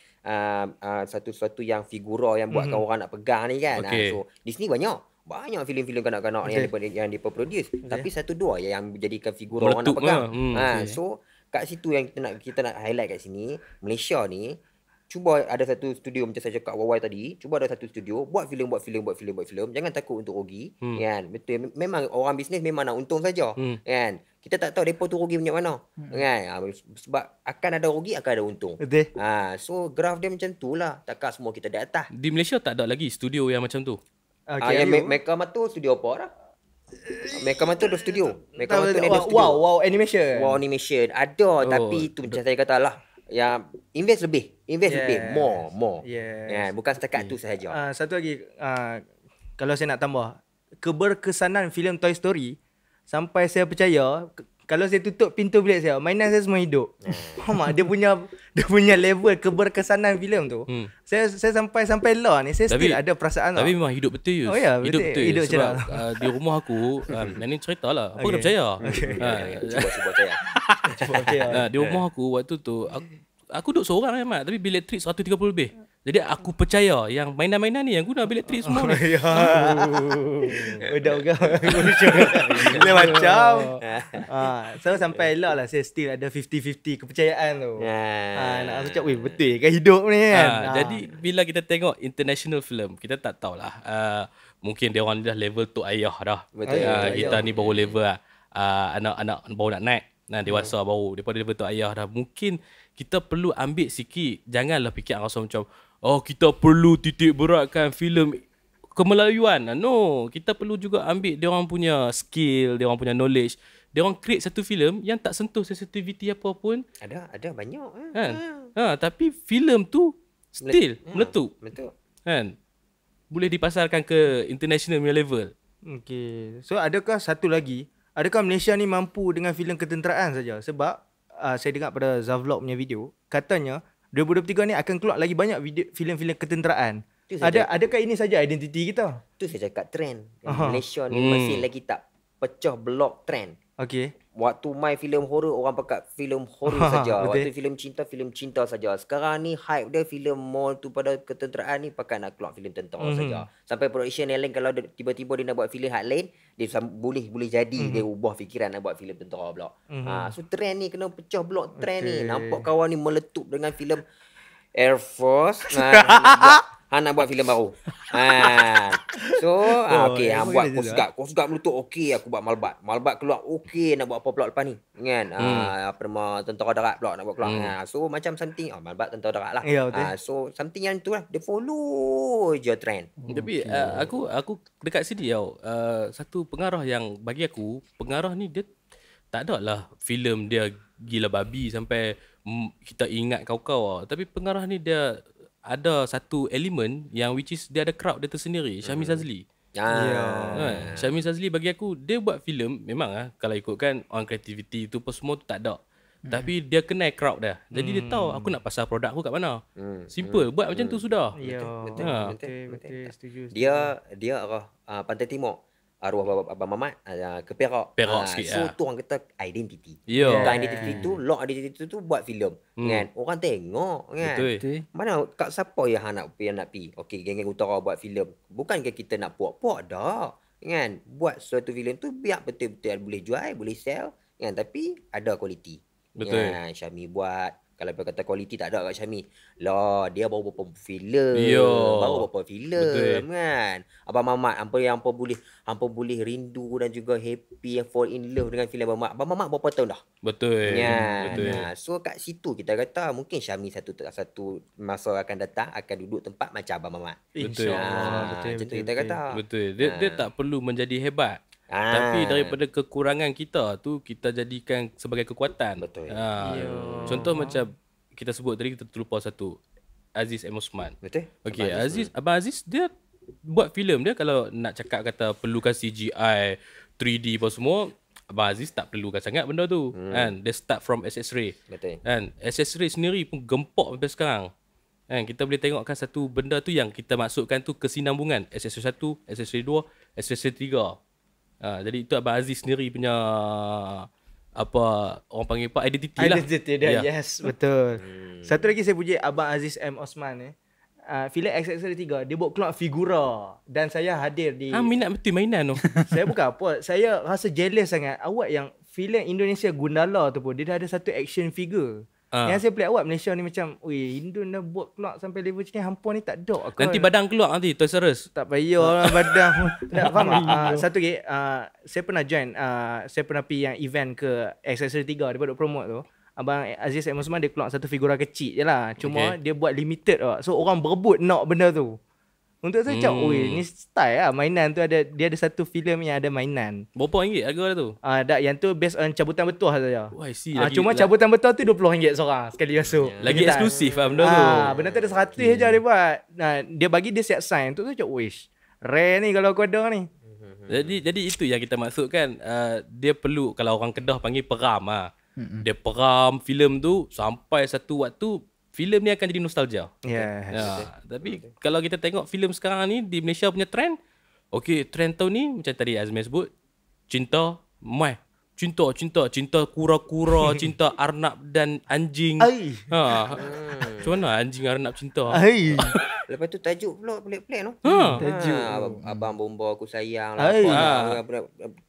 satu-satu yang figura yang buatkan orang nak pegang ni kan. Okay. So Disney banyak filem-filem kanak-kanak yang dia produce, tapi satu dua yang menjadikan figura orang nak Meletup pegang. lah. So kat situ yang kita nak highlight kat sini, Malaysia ni cuba ada satu studio macam saya cakap awal tadi, cuba ada satu studio buat filem. Jangan takut untuk rugi kan. Betul, memang orang bisnes memang nak untung saja kan. Kita tak tahu depa tu rugi banyak mana kan. Sebab akan ada rugi, akan ada untung. Betul. So graf dia macam tu lah. Takkan semua kita di atas. Di Malaysia tak ada lagi studio yang macam tu. Yang Meka Matu studio apa dah? Meka Matu ada studio. Meka Matu ni ada studio. Wow animation. Wow animation ada, tapi tu macam saya kata lah, yang invest lebih, more. Yes. Bukan setakat tu sahaja. Satu lagi, kalau saya nak tambah, keberkesanan filem Toy Story sampai saya percaya kalau saya tutup pintu bilik saya, mainan saya semua hidup. Faham tak? Dia punya level keberkesanan filem tu. Saya sampai lah ni saya still ada perasaan. Tapi memang hidup betul. Oh ya, hidup betul. hidup Sebab di rumah aku ni cerita lah. Apa kena percaya? Cuba percaya. Di rumah aku waktu tu aku duduk seorang Mat, tapi bil elektrik 130 lebih. Jadi aku percaya yang mainan-mainan ni yang guna bil elektrik semua ni. Udah Dia macam so sampai lah saya still ada 50-50 kepercayaan tu. Nak cakap betul kan hidup ni kan. Jadi bila kita tengok international film, kita tak tahulah mungkin dia orang ni dah level tu ayah dah. Betul. Kita ni baru level anak-anak baru nak naik. Dewasa baru daripada level tu ayah dah. Mungkin kita perlu ambil sikit, janganlah fikir rasa macam kita perlu titik beratkan filem kemelayuan. No, kita perlu juga ambil dia orang punya skill, dia orang punya knowledge. Dia orang create satu filem yang tak sentuh sensitivity apa pun. Ada banyak Kan? Tapi filem tu still meletup. Betul. Kan? Boleh dipasarkan ke international punya level. Okay. So adakah satu lagi, adakah Malaysia ni mampu dengan filem ketenteraan saja? Sebab saya dengar pada Zavlog punya video, katanya 2023 ni akan keluar lagi banyak filem-filem ketenteraan. Adakah ini saja identiti kita? Tu saya cakap trend. Malaysia ni masih lagi tak pecah blok trend. Okey. Waktu main filem horror, orang pakai filem horror saja. Waktu filem cinta saja. Sekarang ni hype dia filem mall tu pada ketenteraan ni pakai nak keluar filem tentera saja. Sampai production yang lain kalau tiba-tiba dia nak buat filem hak lain, dia boleh jadi dia ubah fikiran nak buat filem tentera pula. So trend ni kena pecah blok trend ni. Nampak kawan ni meletup dengan filem Air Force. Nak buat filem baru. So okey, buat Coast Guard meletup, okey aku buat Malbat keluar, okey nak buat apa pula lepas ni kan. Apa nama tentera darat pula nak buat keluar. So macam something Malbat tentera darat lah. So something yang tu lah, dia follow je trend. Tapi aku dekat sini tau, satu pengarah yang bagi aku, pengarah ni dia tak ada lah filem dia gila babi sampai kita ingat kau-kau. Tapi pengarah ni dia ada satu elemen yang which is dia ada crowd dia tersendiri. Syamil Sazli. Syamil Sazli bagi aku dia buat filem memang kalau ikutkan on creativity tu pun semua tu tak ada. Tapi dia kenal crowd dia. Jadi dia tahu aku nak pasar produk aku kat mana. Simple, buat macam tu sudah. Betul. Setuju. Dia arah Pantai Timur. Arwah Abang Mamat ke Perak. Sikit. So tu orang kata identiti. Bukan identiti tu, lock identiti tu buat filem kan. Orang tengok kan. Betul. Mana kat siapa yang nak pi? Okey, geng-geng utara buat filem. Bukan ke kita nak puak-puak dah. Kan? Buat suatu filem tu biar betul-betul boleh jual, boleh sell kan, tapi ada kualiti. Betul. Kan? Syami buat. Kalau kata kualiti tak ada kat Syami. Lah, dia baru berapa filem. Baru berapa filem kan. Abang Mamat, hampa boleh rindu dan juga happy and fall in love dengan filem Abang Mamat. Abang Mamat berapa tahun dah? Betul. So kat situ kita kata mungkin Syami satu masa akan datang akan duduk tempat macam Abang Mamat. InsyaAllah. Betul kita kata. Betul. Dia tak perlu menjadi hebat. Tapi daripada kekurangan kita tu kita jadikan sebagai kekuatan. Betul. Contoh macam kita sebut tadi, kita terlupa satu, Aziz M. Osman. Betul. Okey, Abang Aziz dia buat filem dia, kalau nak cakap kata perlukan CGI 3D apa semua, Abang Aziz tak perlukan sangat benda tu. Kan? Dia start from SS-Ray. Betul. Kan? SS-Ray sendiri pun gempok sampai sekarang. Kan? Kita boleh tengokkan satu benda tu yang kita maksudkan tu kesinambungan SS-Ray 1, SS-Ray 2, SS-Ray 3. Jadi itu Abang Aziz sendiri punya orang panggil identiti lah. Identiti dia. Yes, betul. Satu lagi saya puji Abang Aziz M. Osman filem XX-Ray 3 dia buat keluar figura dan saya hadir di minat betul mainan tu. Saya bukan apa, saya rasa jealous sangat awak yang filem Indonesia Gundala tu pun dia dah ada satu action figure. Yang saya pelik awak Malaysia ni macam, Indon dah buat keluar sampai level macam ni, hampa ni tak ada. Nanti badang keluar nanti Toys R Us. Tak payah lah badang. Tak faham tak? Satu lagi, saya pernah join, saya pernah pergi yang event ke XX-Ray 3 dia buat promote tu. Abang Aziz M. Osman dia keluar satu figura kecil je lah. Cuma dia buat limited lah. So orang berebut nak benda tu. Untuk saya cakap, ni style lah mainan tu dia ada satu filem yang ada mainan. Berapa ringgit harga dia tu? Yang tu based on cabutan betul saja. I see. Cuma cabutan betul tu RM20 seorang sekali masuk. Lagi eksklusif lah benda tu. Benda tu ada 100 je dia buat. Dia bagi dia siap sign. Untuk saya cakap, rare ni kalau aku ada ni. Jadi itu yang kita maksudkan. Dia perlu, kalau orang Kedah panggil peram dia peram filem tu sampai satu waktu filem ni akan jadi nostalgia. Tapi kalau kita tengok filem sekarang ni di Malaysia punya trend, trend tahun ni macam tadi Azmi sebut, cinta kura-kura, cinta arnab dan anjing. Macam mana anjing arnab cinta? Lepas tu tajuk pula pelik-pelik tu. Tajuk Abang Bomba Aku Sayang lah.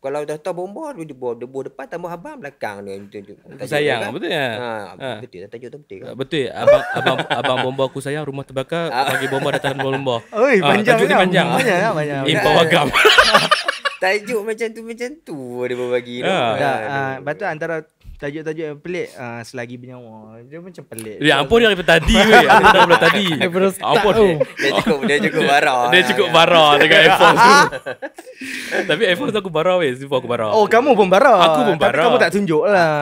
Kalau dah tahu Bomba dia buah depan tambah abang belakang dia. Aku sayang, betul ya? Betul tajuk tu betul. Betul. Abang Bomba Aku Sayang, rumah terbakar, bagi bomba datang bomba. Panjang tajuk ni panjang. Banyak. Impor agam. Tajuk macam tu dia berbagi. Betul antara tajuk-tajuk yang pelik selagi bernyawa. Dia macam pelik. Ya ampun, dia daripada tadi weh. Aku dah daripada tadi. Ampun. Dia cukup barah. Dia cukup barah dengan Air Force tu. Tapi Air Force aku barah weh. Sebab aku barah. Oh, kamu pun barah. Aku pun barah. Tapi kamu tak tunjuk lah.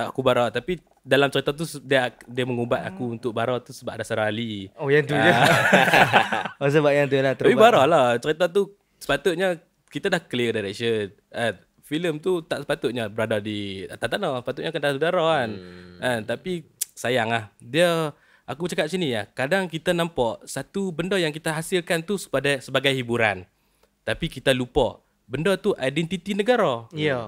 Aku barah. Tapi dalam cerita tu dia mengubat aku untuk barah tu sebab ada Sarah Ali. Oh, yang tu je. Sebab yang tu lah. Tapi barah lah. Cerita tu sepatutnya kita dah clear direction. Filem tu tak sepatutnya berada di atas tanah, sepatutnya kena udara kan. Tapi sayang lah, dia Aku cakap sini ya, kadang kita nampak satu benda yang kita hasilkan tu sebagai hiburan. Tapi kita lupa benda tu identiti negara. Ya.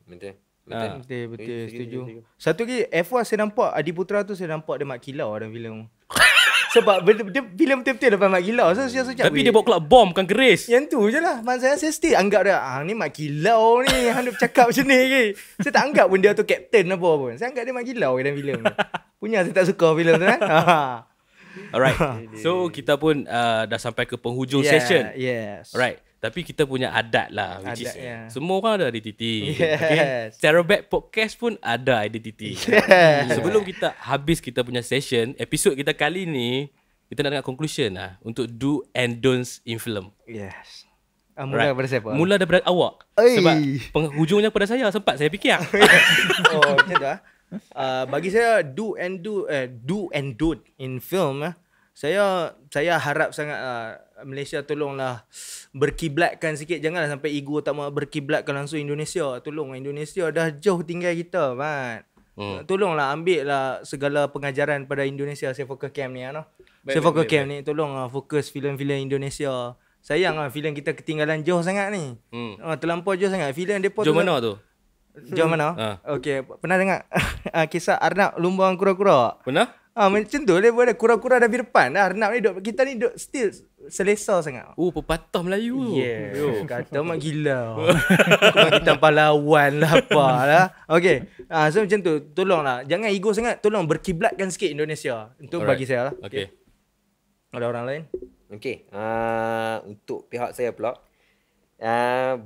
Betul. Betul, setuju. Satu lagi F1 saya nampak Adiputra tu, saya nampak dia mak kilau dalam filem. Sebab dia filem betul-betul dapat mak kilau. So saya cakap, Tapi dia bawa kelab bom bukan keris. yang tu je lah. Maksud saya still anggap dia, ni mak kilau ni. Hang bercakap macam ni ke. Saya tak anggap pun dia tu captain apa pun. Saya anggap dia mak kilau dalam filem tu. Punya saya tak suka filem tu kan. Alright. So kita pun dah sampai ke penghujung session. Yes. Alright. Tapi kita punya adat lah, which is Adat, semua orang ada identiti. Yes. Teraback Podcast pun ada identiti. Yes. Sebelum kita habis kita punya session, episod kita kali ni, kita nak dengar conclusion lah untuk do and don'ts in film. Yes. Mula daripada siapa? Mula daripada awak. Oi. Sebab penghujungnya pada saya, sempat saya fikir. Oh, macam tu bagi saya do and don't in film saya harap sangat Malaysia tolonglah berkiblatkan sikit, janganlah sampai ego tak mau berkiblatkan langsung Indonesia. Tolong, Indonesia dah jauh tinggal kita, Mat. Tolonglah ambil lah segala pengajaran pada Indonesia. Saya fokus camp ni Saya fokus camp ni, tolong fokus filem-filem Indonesia. Sayang filem kita ketinggalan jauh sangat ni. Terlampau jauh sangat filem depa. Jom mana tu? Jauh mana? Okey, pernah dengar kisah Arnab lumbang kura-kura? Pernah? Macam tu dia ada kura-kura dah di depan dah. Arnab ni duk, kita ni duk still selesa sangat. Pepatah Melayu. Yeah. Kata mak gila. Kita pahlawan lah apa lah. Okay. So macam tu. Tolonglah. Jangan ego sangat. Tolong berkiblatkan sikit Indonesia. Untuk bagi saya lah. Okay. Ada orang lain? Okay. Untuk pihak saya pula,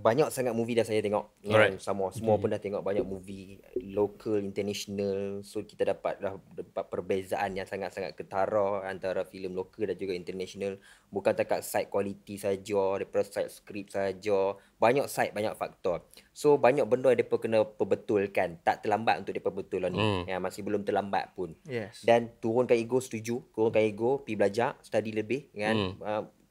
banyak sangat movie dah saya tengok. Semua pun dah tengok banyak movie local, international. So kita dapat perbezaan yang sangat-sangat ketara antara filem lokal dan juga international. Bukan takat side quality saja, daripada side script saja. Banyak side, banyak faktor. So banyak benda yang mereka kena perbetulkan. Tak terlambat untuk mereka betul lah ni. Masih belum terlambat pun. Yes. Dan turunkan ego, setuju. Turunkan ego, pergi belajar, study lebih kan.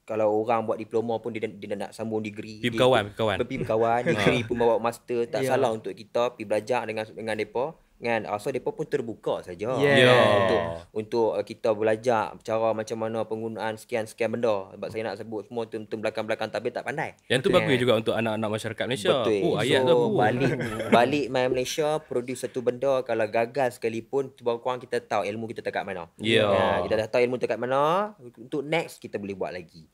Kalau orang buat diploma pun dia nak sambung degree. Pergi berkawan. Pergi berkawan, degree pun bawa master. Tak salah untuk kita pergi belajar dengan mereka. Kan? So mereka pun terbuka saja. Untuk kita belajar cara macam mana penggunaan sekian-sekian benda. Sebab saya nak sebut semua tu belakang-belakang tabir tak pandai. Yang tu bagus juga untuk anak-anak masyarakat Malaysia. Betul. Ayat So tu. balik main Malaysia, produce satu benda. Kalau gagal sekalipun, cuba kurang kita tahu ilmu kita dekat mana. Kita dah tahu ilmu dekat mana. Untuk next kita boleh buat lagi.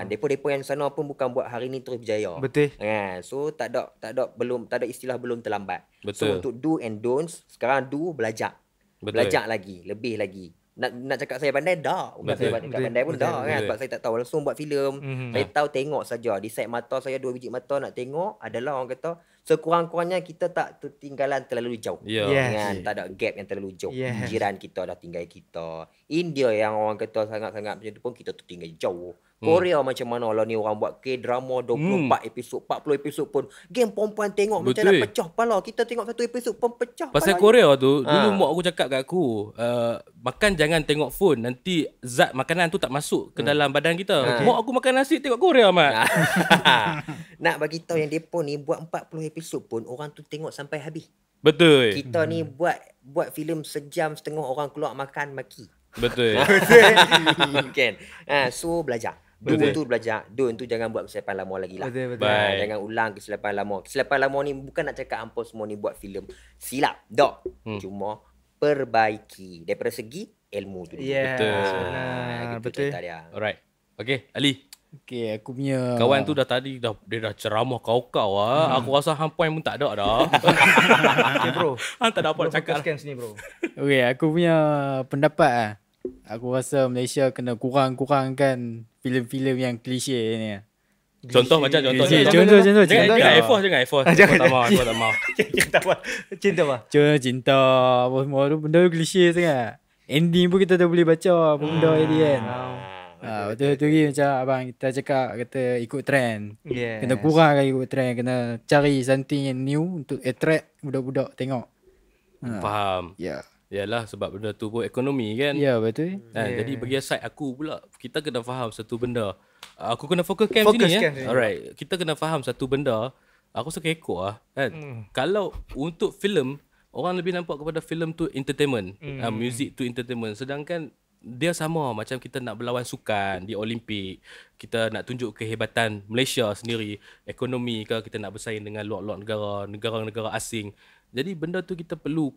Depo-depo yang sana pun bukan buat hari ni terus berjaya. Betul. So tak ada istilah belum terlambat. Betul. So untuk do and don'ts, sekarang do belajar. Betul. Belajar lagi, lebih lagi. Nak cakap saya pandai dah. Bukan saya pandai pun dah kan. Sebab saya tak tahu langsung buat filem. Saya tahu tengok saja. Di side mata saya 2 biji mata nak tengok. Adalah orang kata sekurang-kurangnya kita tak tertinggalan terlalu jauh. Kan? Tak ada gap yang terlalu jauh. Jiran kita dah tinggal kita. India yang orang kata sangat-sangat macam tu pun kita tertinggal jauh. Korea macam mana lah ni orang buat K-drama 24 episod, 40 episod pun game perempuan tengok macam nak pecah kepala. Kita tengok satu episod pun pecah Pasal Korea tu, dulu mak aku cakap kat aku, makan jangan tengok phone, nanti zat makanan tu tak masuk ke dalam badan kita. Mak aku makan nasi tengok Korea, Mat. Nak bagi tahu yang depa ni buat 40 episod pun orang tu tengok sampai habis. Betul. Kita ni buat filem sejam setengah orang keluar makan maki. Betul. Kan? So belajar. Dua tu belajar. Dua tu jangan buat kesilapan lama lagi lah. Betul. Jangan ulang kesilapan lama. Kesilapan lama ni bukan nak cakap hampa semua ni buat filem silap. Tak. Cuma perbaiki daripada segi ilmu tu. Betul. Betul. Dia. Alright. Okay, Ali. Okay, aku punya Kawan tu dah tadi dia dah ceramah kau-kau Aku rasa hang point pun tak ada dah. Okay, bro. Hang tak ada apa nak cakap. Fokuskan sini, bro. Okay, aku punya pendapat aku rasa Malaysia kena kurang-kurangkan filem-filem yang klise ni. Contoh macam contoh. Jangan F4 jangan F4. Aku tak mau. Cinta apa? Cinta apa semua tu benda klise sangat. Ending pun kita tak boleh baca apa benda ni kan. Betul-betul lagi macam abang kita cakap kata ikut trend. Kena kurangkan ikut trend, kena cari something yang new untuk attract budak-budak tengok. Faham. Yalah sebab benda tu pun ekonomi kan. Ya betul. Jadi bagi side aku pula, kita kena faham satu benda. Aku kena fokus camp sini ya. Alright, kita kena faham satu benda. Aku suka ekor kan. Kalau untuk filem orang lebih nampak kepada filem tu entertainment, music tu entertainment. Sedangkan dia sama macam kita nak berlawan sukan di Olimpik, kita nak tunjuk kehebatan Malaysia sendiri, ekonomi ke, kita nak bersaing dengan luar-luar negara, negara-negara asing. Jadi benda tu kita perlu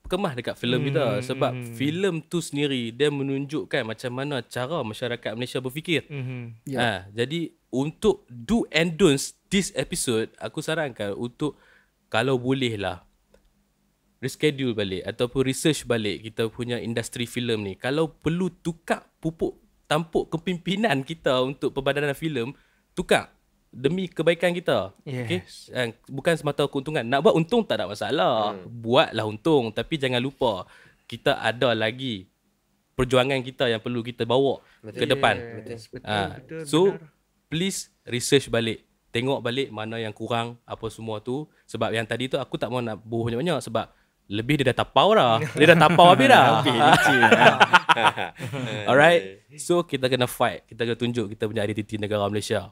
kemah dekat filem kita, sebab filem tu sendiri dia menunjukkan macam mana cara masyarakat Malaysia berfikir. Jadi untuk do and don'ts this episode, aku sarankan untuk kalau boleh lah reschedule balik ataupun research balik kita punya industri filem ni. Kalau perlu tukar pupuk tampuk kepimpinan kita untuk perbadanan filem, tukar demi kebaikan kita. Okay? Bukan semata keuntungan. Nak buat untung tak ada masalah. Buatlah untung, tapi jangan lupa kita ada lagi perjuangan kita yang perlu kita bawa ke depan. Betul, So please research balik, tengok balik mana yang kurang, apa semua tu. Sebab yang tadi tu aku tak mau nak buh banyak-banyak, sebab lebih dia dah tapau dah. Dia dah tapau habis dah. Alright. So kita kena fight. Kita kena tunjuk kita punya identiti negara Malaysia.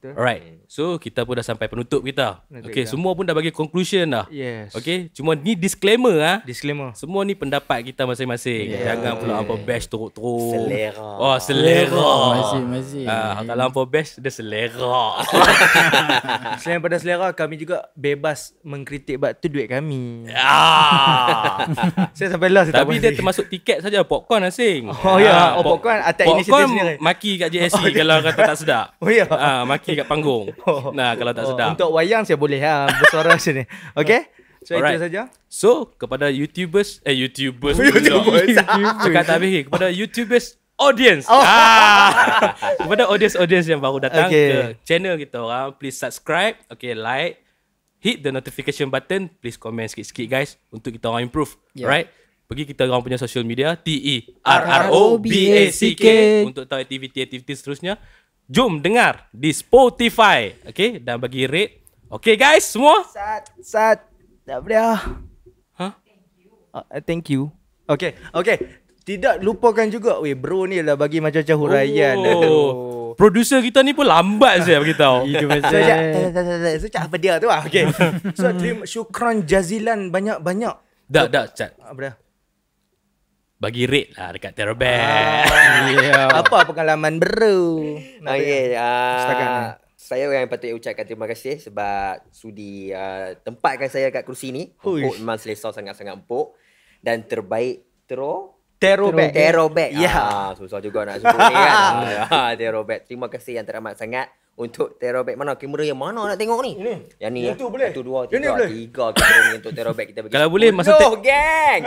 Alright. So kita pun dah sampai penutup kita. Okay, semua pun dah bagi conclusion dah. Okay, cuma ni disclaimer Disclaimer. Semua ni pendapat kita masing-masing. Jangan pula hampa bash teruk-teruk. Selera. Oh, selera. Masing-masing. Kalau hampa bash dia selera. Selain pada selera, kami juga bebas mengkritik bab tu duit kami. Saya sampai last Tapi dia termasuk tiket saja, popcorn asing. Popcorn atas inisiatif sendiri. Maki kat JSC kalau kata tak sedap. Maki kat panggung. Nah, kalau tak sedap. Untuk wayang saya boleh bersuara sini. Okay? So itu saja. So kepada YouTubers cakap tak habis. Kepada YouTubers audience. Kepada audience yang baru datang ke channel kita orang, please subscribe, like, hit the notification button, please comment sikit-sikit guys untuk kita orang improve. Alright? Pergi kita orang punya social media TERROBACK untuk tahu aktiviti-aktiviti seterusnya. Jom dengar di Spotify. Okay, dan bagi rate. Okay guys, semua. Sat. Tak boleh thank you. Okay. Tidak lupakan juga, bro ni lah bagi macam-macam huraian. Producer kita ni pun lambat saya beritahu. Itu pasal So cak apa dia tu Okay. So terima syukran jazilan banyak-banyak. Dah chat. Apa dia? Bagi rate lah dekat Terabat. Apa pengalaman bro? Okay, Setakat ni. saya yang patut ucapkan terima kasih sebab sudi tempatkan saya kat kerusi ni. Empuk, memang selesa sangat-sangat empuk. Dan terbaik Terobek. Susah juga nak sebut ni kan. Terobek. Terima kasih yang teramat sangat untuk Terobek. Mana kamera yang mana nak tengok ni? Ini. Yang ni. Yang tu boleh. Satu, dua, tiga kamera ni untuk Terobek kita bagi. Kalau boleh masa gang.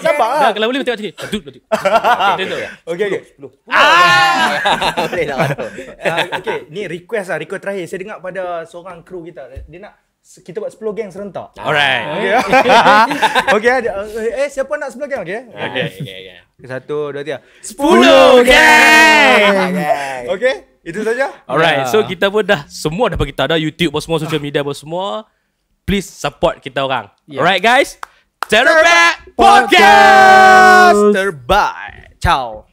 Sabar. Kalau boleh tengok sini. Okay. Boleh tak? Okay, ni request terakhir. Saya dengar pada seorang kru kita. Dia nak kita buat 10 geng serentak. Alright. Okay. Siapa nak 10 geng? Okay. 1, 2, 3. 10 gang. Okay. Itu saja. Alright. So kita pun semua dah bagi tahu dah, YouTube pun semua, social media pun semua. Please support kita orang. Alright guys. Terabat Podcast. Terbaik. Ciao.